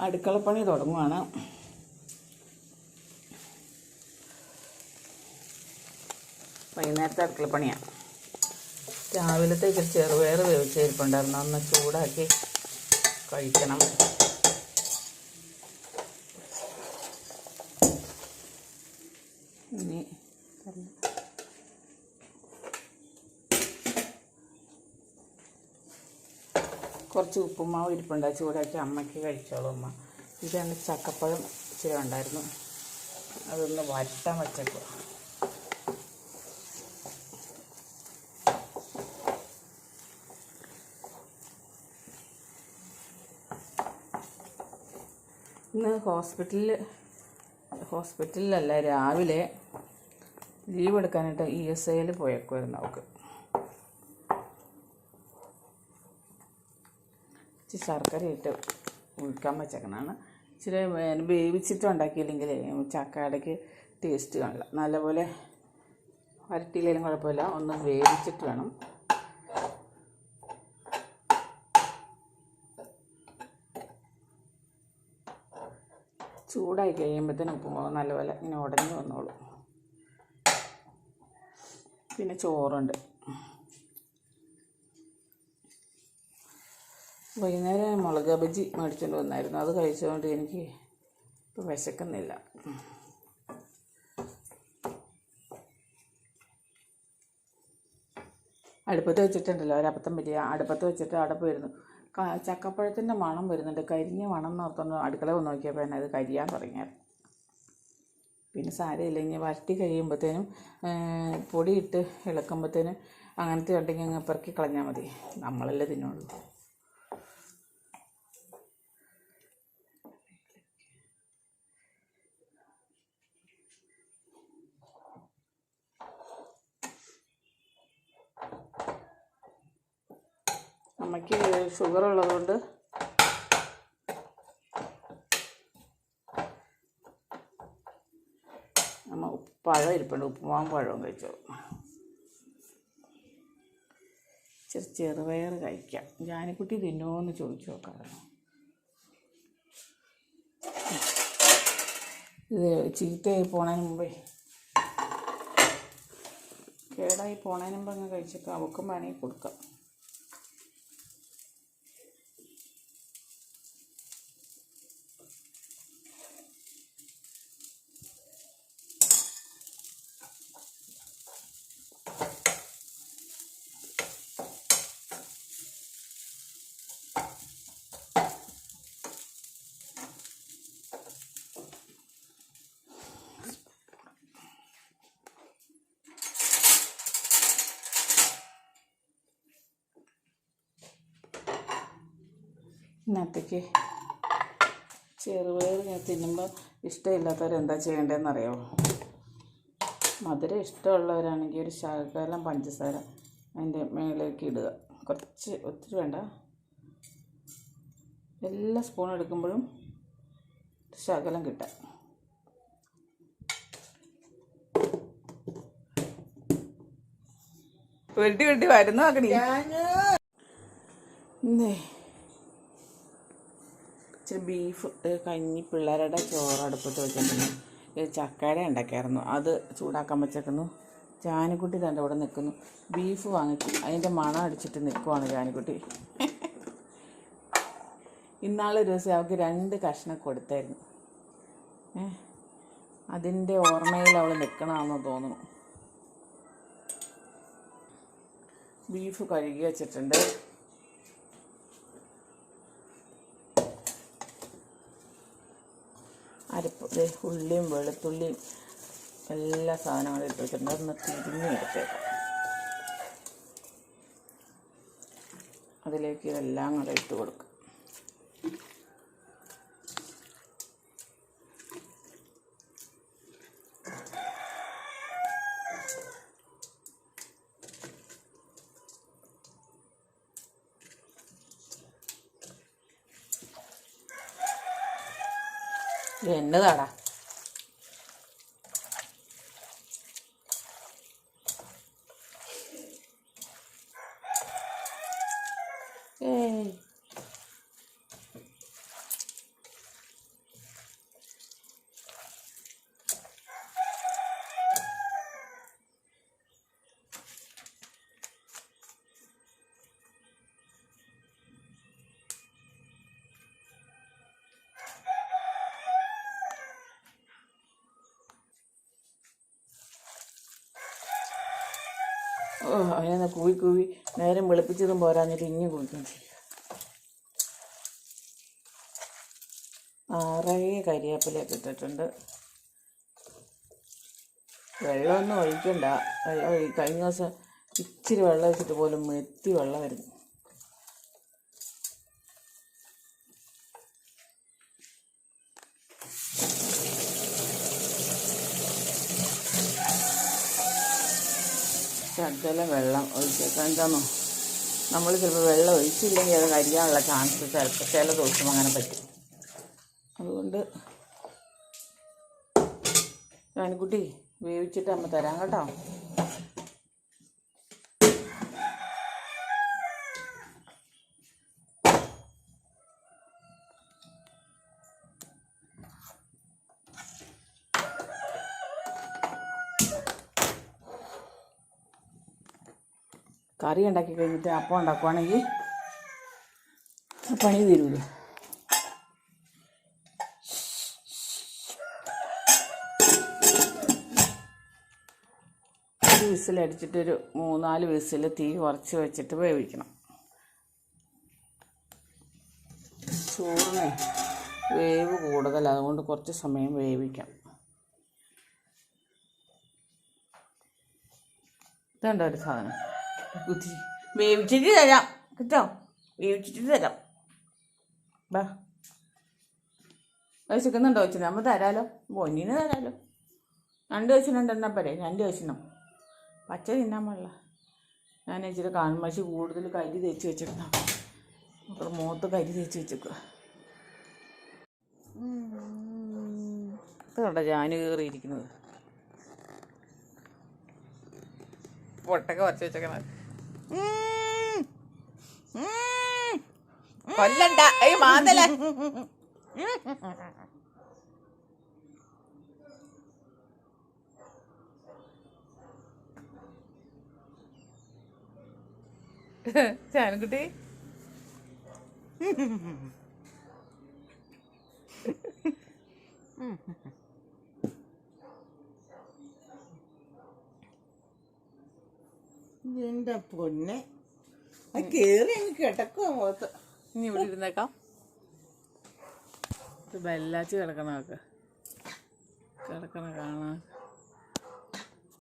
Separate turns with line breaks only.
അടുക്കളപ്പണി തുടങ്ങുവാണ്. വൈകുന്നേരത്തെ അടുക്കളപ്പണിയാണ്. രാവിലത്തേക്ക് ചെറുപയർ വേവിച്ചിരിപ്പുണ്ടായിരുന്നു, ഒന്ന് ചൂടാക്കി കഴിക്കണം. ഇനി കുറച്ച് ഉപ്പുമാവ് ഇരിപ്പുണ്ട്, ചൂടാക്കി അമ്മയ്ക്ക് കഴിച്ചോളൂ അമ്മ. ഇതാണ് ചക്കപ്പഴം ഇച്ചിരി ഉണ്ടായിരുന്നു, അതൊന്ന് വരട്ടാൻ വെച്ചേക്കുക. ഇന്ന് ഹോസ്പിറ്റലിലല്ല, രാവിലെ ലീവ് എടുക്കാനായിട്ട് ESIയിൽ പോയേക്കുമായിരുന്നു അവൾക്ക്. ഇച്ചിരി ശർക്കര ഇട്ട് ഉഴുക്കാൻ വെച്ചേക്കണതാണ്. ഇച്ചിരി വേവിച്ചിട്ട് ഉണ്ടാക്കിയില്ലെങ്കിൽ ചക്കടയ്ക്ക് ടേസ്റ്റ് കാണില്ല. നല്ലപോലെ വരട്ടിയില്ലെങ്കിലും കുഴപ്പമില്ല, ഒന്ന് വേവിച്ചിട്ട് വേണം. ചൂടായി കഴിയുമ്പോഴത്തേനും ഉപ്പുമാവ് നല്ലപോലെ ഇങ്ങനെ ഉടഞ്ഞു വന്നോളൂ. പിന്നെ ചോറുണ്ട്. വൈകുന്നേരം മുളക് ബജി മേടിച്ചുകൊണ്ട് വന്നായിരുന്നു, അത് കഴിച്ചുകൊണ്ട് എനിക്ക് ഇപ്പം വിശക്കുന്നില്ല. അടുപ്പത്ത് വെച്ചിട്ടുണ്ടല്ലോ, ഒരപ്പത്തം പറ്റിയ അടുപ്പത്ത് വെച്ചിട്ട് അടപ്പ് വരുന്നു. ചക്കപ്പഴത്തിൻ്റെ മണം വരുന്നുണ്ട്, കരിഞ്ഞ മണം എന്ന് ഓർത്തുകൊണ്ട് അടുക്കള വന്ന് നോക്കിയപ്പോൾ തന്നെ അത് കരിയാൻ തുടങ്ങിയായിരുന്നു. പിന്നെ സാരമില്ല, ഇനി വരട്ടി കഴിയുമ്പോഴത്തേനും പൊടിയിട്ട് ഇളക്കുമ്പോഴത്തേനും അങ്ങനത്തെ ഉണ്ടെങ്കിൽ അങ്ങ് പെറുക്കി കളഞ്ഞാൽ മതി, നമ്മളല്ലേ തിന്നുള്ളൂ. അമ്മയ്ക്ക് ഷുഗർ ഉള്ളതുകൊണ്ട് അമ്മ പഴം ഇരിപ്പുണ്ട്, ഉപ്പുമാവും പഴവും കഴിച്ചോളൂ. ചെറുപയർ കഴിക്കാം. ജാനിക്കുട്ടി തിന്നുമോ എന്ന് ചോദിച്ചു നോക്കാം. ഇത് ചീത്തയായി പോണതിന് മുമ്പേ, കേടായി പോണതിന് മുമ്പ് അങ്ങ് കഴിച്ചിട്ട് അവൾക്കും വേണമെങ്കിൽ കൊടുക്കാം. ഇന്നത്തേക്ക് ചെറുപയർ ഞാൻ തിന്നുമ്പോൾ ഇഷ്ടമില്ലാത്തവരെന്താ ചെയ്യേണ്ടതെന്ന് അറിയാമോ? മധുരം ഇഷ്ടമുള്ളവരാണെങ്കിൽ ഒരു ശകലം പഞ്ചസാര അതിൻ്റെ മേലേക്ക് ഇടുക. കുറച്ച്, ഒത്തിരി വേണ്ട. എല്ലാ സ്പൂൺ എടുക്കുമ്പോഴും ശകലം കിട്ടാം. വെട്ടി വരുന്നു നോക്കണി. ഇച്ചിരി ബീഫ് കഞ്ഞി, പിള്ളേരുടെ ചോറ് അടുപ്പത്ത് വെച്ചിട്ടുണ്ട്. ചക്കയുടെ ഉണ്ടാക്കിയായിരുന്നു, അത് ചൂടാക്കാൻ വെച്ചേക്കുന്നു. ജാനിക്കുട്ടി തൻ്റെ അവിടെ നിൽക്കുന്നു. ബീഫ് വാങ്ങിച്ചു, അതിൻ്റെ മണം അടിച്ചിട്ട് നിൽക്കുവാണ് ജാനിക്കുട്ടി. ഇന്നാളൊരു ദിവസം അവൾക്ക് 2 കഷ്ണം കൊടുത്തായിരുന്നു. അതിൻ്റെ ഓർമ്മയിൽ അവൾ നിൽക്കണമെന്ന് തോന്നുന്നു. ബീഫ് കഴുകി വെച്ചിട്ടുണ്ട്. അരപ്പ്, ഉള്ളിയും വെളുത്തുള്ളിയും എല്ലാ സാധനങ്ങളും ഇട്ട് വെച്ചിട്ടുണ്ട്. അതൊന്ന് തിരിഞ്ഞെടുത്തേക്കാം. അതിലേക്ക് ഇതെല്ലാം കൂടെ ഇട്ട് കൊടുക്കും. എന്നതാടാ ഓ അതിനെ കൂവി കൂവി നേരം വെളുപ്പിച്ചതും പോരാഞ്ഞിട്ട് ഇനിയും കുളിക്കുകയും ചെയ്യും. നിറയെ കരിവേപ്പിലയൊക്കെ ഇട്ടിട്ടുണ്ട്. വെള്ളമൊന്നും ഒഴിക്കണ്ട. കഴിഞ്ഞ ദിവസം ഇച്ചിരി വെള്ളം ഒഴിച്ചിട്ട് പോലും മെത്തി വെള്ളമായിരുന്നു. ശകലം വെള്ളം ഒഴിച്ചേക്കാം. എന്താണോ നമ്മൾ ചിലപ്പോൾ വെള്ളം ഒഴിച്ചില്ലെങ്കിൽ അത് കരിയാനുള്ള ചാൻസ് ചില ദിവസം അങ്ങനെ പറ്റും. അതുകൊണ്ട് ജാനിക്കുട്ടി വേവിച്ചിട്ട് അമ്മ തരാം കേട്ടോ. കറി ഉണ്ടാക്കി കഴിഞ്ഞിട്ട് അപ്പം ഉണ്ടാക്കുവാണെങ്കിൽ പണി തീരൂല. ഒരു വിസിലടിച്ചിട്ടൊരു 3-4 വിസിൽ തീ കുറച്ച് വെച്ചിട്ട് വേവിക്കണം. ചോറിന് വേവ് കൂടുതൽ, അതുകൊണ്ട് കുറച്ച് സമയം വേവിക്കാം. ഇതുണ്ടോ ഒരു സാധനം കുത്തി വേവിച്ചിട്ട് തരാം കേട്ടോ. വേവിച്ചിട്ട് തരാം. ബാ വിശക്കുന്നുണ്ടോ വെച്ചാൽ നമ്മൾ തരാലോ. പൊന്നിന് തരാലോ. 2 വശനുണ്ട്. എന്നാ പോരെ 2 വശനം. പച്ച തിന്നാൻ പാടില്ല. ഞാൻ ഇച്ചിരി കാൺമശി കൂടുതൽ കരി തേച്ച് വെച്ചിട്ടുണ്ടാവും. നമുക്ക് മുഖത്ത് കരി തേച്ച് വെച്ചേക്കുക. ഇതുകൊണ്ടാ ജാന് കയറിയിരിക്കുന്നത്. പൊട്ടൊക്കെ വരച്ച് വെച്ചേക്കണ കൊല്ലണ്ട. മാതല ചാനക്കുട്ടി
എന്റെ പൊന്നെ കേറി അങ്ങ് കിടക്കുവാ മുഖത്ത്.
ഇനി ഇവിടെ ഇരുന്നേക്കാം. ബെല്ലാച്ച് കിടക്കണ കാണാൻ